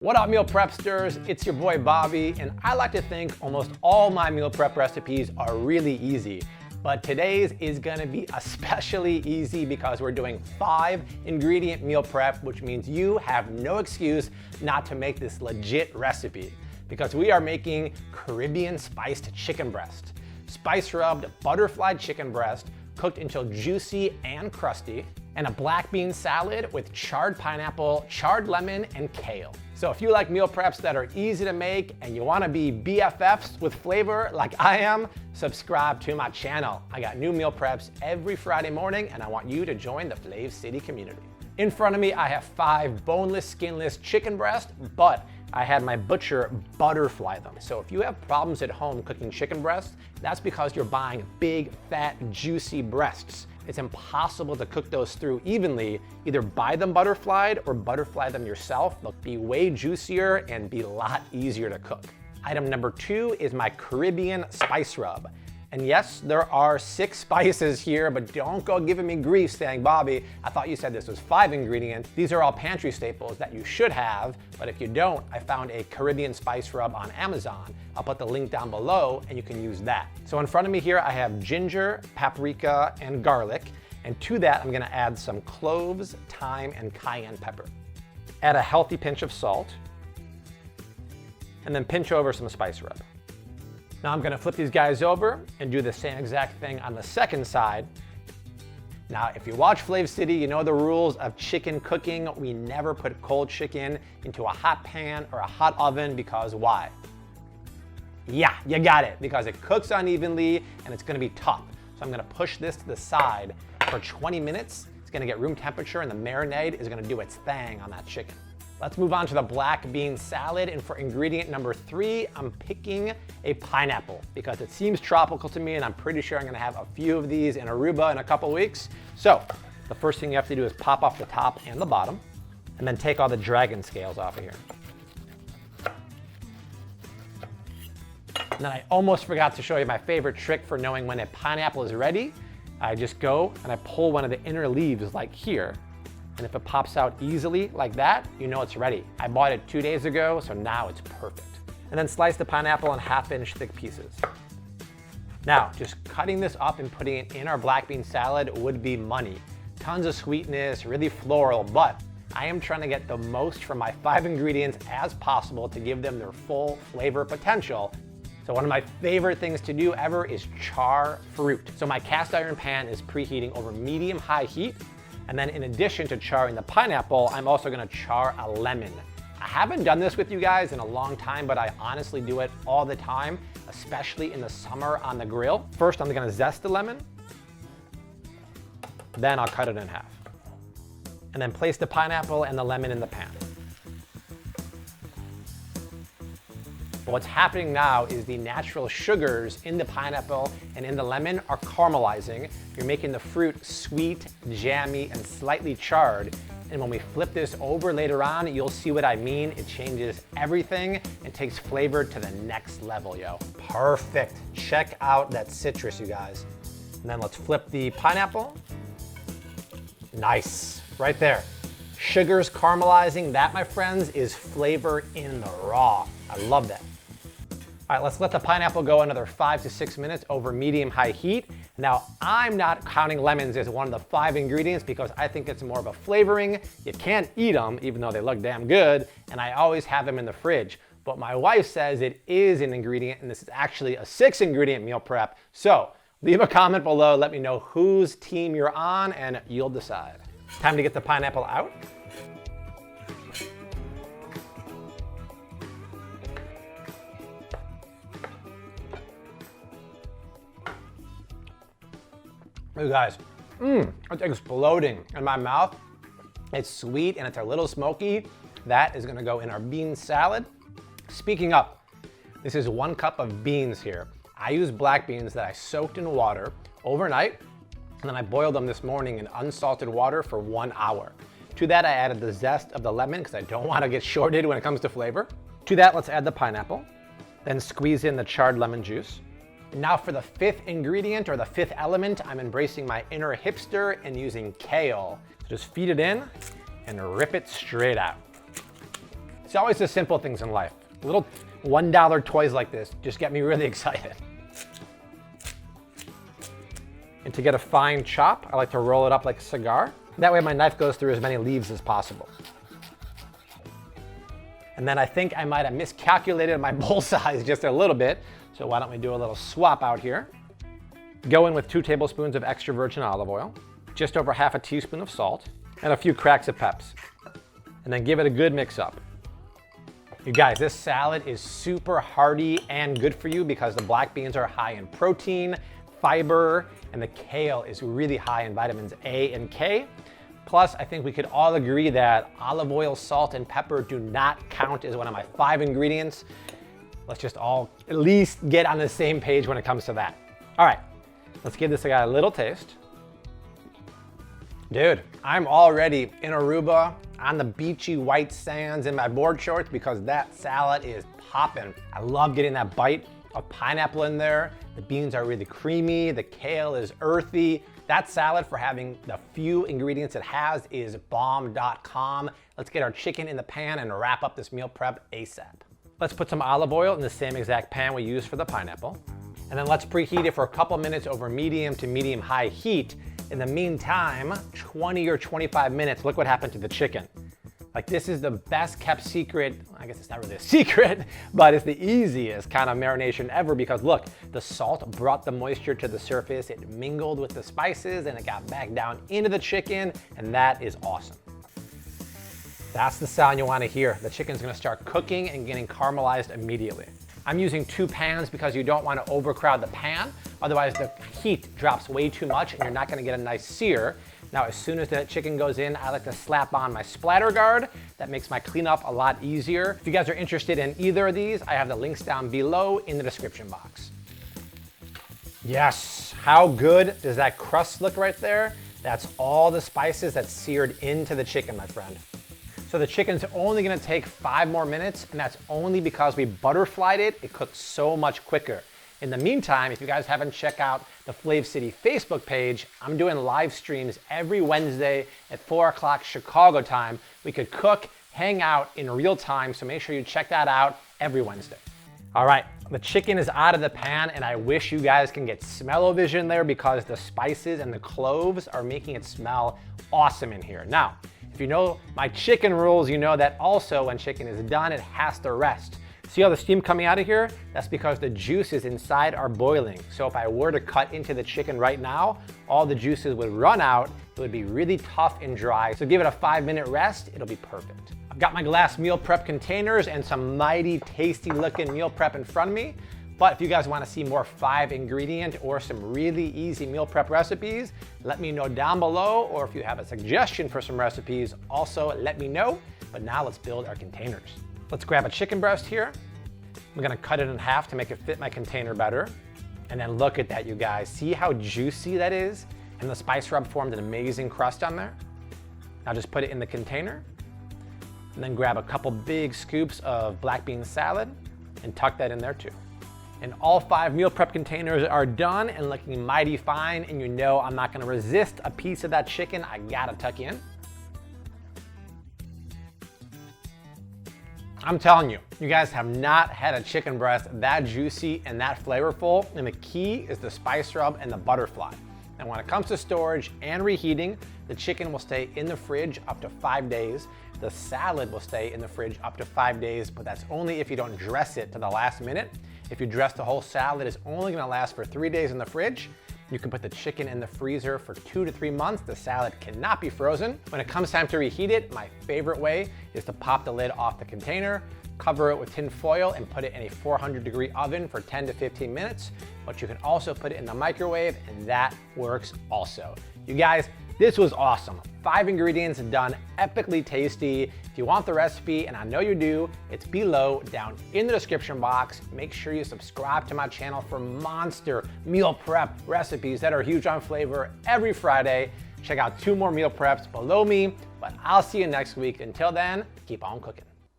What up, meal prepsters? It's your boy Bobby, and I like to think almost all my meal prep recipes are really easy. But today's is gonna be especially easy because we're doing 5-ingredient meal prep, which means you have no excuse not to make this legit recipe. Because we are making Caribbean spiced chicken breast, spice rubbed butterflied chicken breast, cooked until juicy and crusty, and a black bean salad with charred pineapple, charred lemon, and kale. So if you like meal preps that are easy to make and you wanna be BFFs with flavor like I am, subscribe to my channel. I got new meal preps every Friday morning and I want you to join the Flav City community. In front of me, I have 5 boneless, skinless chicken breasts, but I had my butcher butterfly them. So if you have problems at home cooking chicken breasts, that's because you're buying big, fat, juicy breasts. It's impossible to cook those through evenly. Either buy them butterflied or butterfly them yourself. They'll be way juicier and be a lot easier to cook. Item number 2 is my Caribbean spice rub. And yes, there are 6 spices here, but don't go giving me grief saying, Bobby, I thought you said this was 5 ingredients. These are all pantry staples that you should have, but if you don't, I found a Caribbean spice rub on Amazon. I'll put the link down below and you can use that. So in front of me here, I have ginger, paprika, and garlic. And to that, I'm gonna add some cloves, thyme, and cayenne pepper. Add a healthy pinch of salt, and then pinch over some spice rub. Now I'm gonna flip these guys over and do the same exact thing on the second side. Now, if you watch Flav City, you know the rules of chicken cooking. We never put cold chicken into a hot pan or a hot oven because why? Yeah, you got it, because it cooks unevenly and it's gonna be tough. So I'm gonna push this to the side for 20 minutes. It's gonna get room temperature and the marinade is gonna do its thing on that chicken. Let's move on to the black bean salad, and for ingredient number 3, I'm picking a pineapple because it seems tropical to me and I'm pretty sure I'm gonna have a few of these in Aruba in a couple weeks. So the first thing you have to do is pop off the top and the bottom and then take all the dragon scales off of here. And then I almost forgot to show you my favorite trick for knowing when a pineapple is ready. I just go and I pull one of the inner leaves like here. And if it pops out easily like that, you know it's ready. I bought it 2 days ago, so now it's perfect. And then slice the pineapple in 1/2-inch thick pieces. Now, just cutting this up and putting it in our black bean salad would be money. Tons of sweetness, really floral, but I am trying to get the most from my 5 ingredients as possible to give them their full flavor potential. So one of my favorite things to do ever is char fruit. So my cast iron pan is preheating over medium-high heat. And then in addition to charring the pineapple, I'm also gonna char a lemon. I haven't done this with you guys in a long time, but I honestly do it all the time, especially in the summer on the grill. First, I'm gonna zest the lemon. Then I'll cut it in half. And then place the pineapple and the lemon in the pan. What's happening now is the natural sugars in the pineapple and in the lemon are caramelizing. You're making the fruit sweet, jammy, and slightly charred. And when we flip this over later on, you'll see what I mean. It changes everything and takes flavor to the next level, yo. Perfect. Check out that citrus, you guys. And then let's flip the pineapple. Nice, right there. Sugars caramelizing, that, my friends, is flavor in the raw. I love that. All right, let's let the pineapple go another 5 to 6 minutes over medium-high heat. Now, I'm not counting lemons as one of the 5 ingredients because I think it's more of a flavoring. You can't eat them, even though they look damn good, and I always have them in the fridge. But my wife says it is an ingredient, and this is actually a 6-ingredient meal prep. So leave a comment below, let me know whose team you're on, and you'll decide. Time to get the pineapple out. You guys, it's exploding in my mouth. It's sweet and it's a little smoky. That is gonna go in our bean salad. Speaking of, this is 1 cup of beans here. I use black beans that I soaked in water overnight, and then I boiled them this morning in unsalted water for 1 hour. To that, I added the zest of the lemon because I don't want to get shorted when it comes to flavor. To that, let's add the pineapple, then squeeze in the charred lemon juice. Now for the 5th ingredient, or the 5th element, I'm embracing my inner hipster and using kale. So just feed it in and rip it straight out. It's always the simple things in life. Little $1 toys like this just get me really excited. And to get a fine chop, I like to roll it up like a cigar. That way my knife goes through as many leaves as possible. And then I think I might have miscalculated my bowl size just a little bit. So why don't we do a little swap out here. Go in with 2 tablespoons of extra virgin olive oil, just over half a teaspoon of salt, and a few cracks of peps. And then give it a good mix up. You guys, this salad is super hearty and good for you because the black beans are high in protein, fiber, and the kale is really high in vitamins A and K. Plus, I think we could all agree that olive oil, salt, and pepper do not count as one of my 5 ingredients. Let's just all at least get on the same page when it comes to that. All right, let's give this guy a little taste. Dude, I'm already in Aruba on the beachy white sands in my board shorts because that salad is popping. I love getting that bite of pineapple in there. The beans are really creamy. The kale is earthy. That salad, for having the few ingredients it has, is bomb.com. Let's get our chicken in the pan and wrap up this meal prep ASAP. Let's put some olive oil in the same exact pan we used for the pineapple. And then let's preheat it for a couple minutes over medium to medium high heat. In the meantime, 20 or 25 minutes, look what happened to the chicken. Like, this is the best kept secret. I guess it's not really a secret, but it's the easiest kind of marination ever because look, the salt brought the moisture to the surface, it mingled with the spices, and it got back down into the chicken, and that is awesome. That's the sound you want to hear. The chicken's gonna start cooking and getting caramelized immediately. I'm using 2 pans because you don't want to overcrowd the pan. Otherwise, the heat drops way too much and you're not going to get a nice sear. Now, as soon as the chicken goes in, I like to slap on my splatter guard. That makes my cleanup a lot easier. If you guys are interested in either of these, I have the links down below in the description box. Yes, how good does that crust look right there? That's all the spices that's seared into the chicken, my friend. So the chicken's only gonna take 5 more minutes, and that's only because we butterflied it. It cooks so much quicker. In the meantime, if you guys haven't checked out the Flav City Facebook page, I'm doing live streams every Wednesday at 4 o'clock Chicago time. We could cook, hang out in real time, so make sure you check that out every Wednesday. All right, the chicken is out of the pan, and I wish you guys can get smell-o-vision there because the spices and the cloves are making it smell awesome in here. Now, if you know my chicken rules, you know that also when chicken is done, it has to rest. See all the steam coming out of here? That's because the juices inside are boiling. So if I were to cut into the chicken right now, all the juices would run out. It would be really tough and dry. So give it a 5-minute rest, it'll be perfect. I've got my glass meal prep containers and some mighty tasty looking meal prep in front of me. But if you guys want to see more 5-ingredient or some really easy meal prep recipes, let me know down below, or if you have a suggestion for some recipes, also let me know. But now let's build our containers. Let's grab a chicken breast here. I'm gonna cut it in half to make it fit my container better. And then look at that, you guys. See how juicy that is? And the spice rub formed an amazing crust on there. Now just put it in the container. And then grab a couple big scoops of black bean salad and tuck that in there too. And all 5 meal prep containers are done and looking mighty fine, and you know I'm not gonna resist a piece of that chicken. I gotta tuck in. I'm telling you, you guys have not had a chicken breast that juicy and that flavorful, and the key is the spice rub and the butterfly. And when it comes to storage and reheating, the chicken will stay in the fridge up to 5 days. The salad will stay in the fridge up to 5 days, but that's only if you don't dress it to the last minute. If you dress the whole salad, it's only gonna last for 3 days in the fridge. You can put the chicken in the freezer for 2 to 3 months. The salad cannot be frozen. When it comes time to reheat it, my favorite way is to pop the lid off the container, cover it with tin foil, and put it in a 400-degree oven for 10 to 15 minutes. But you can also put it in the microwave, and that works also. You guys, this was awesome. 5 ingredients done epically tasty. If you want the recipe, and I know you do, it's below down in the description box. Make sure you subscribe to my channel for monster meal prep recipes that are huge on flavor every Friday. Check out 2 more meal preps below me, but I'll see you next week. Until then, keep on cooking.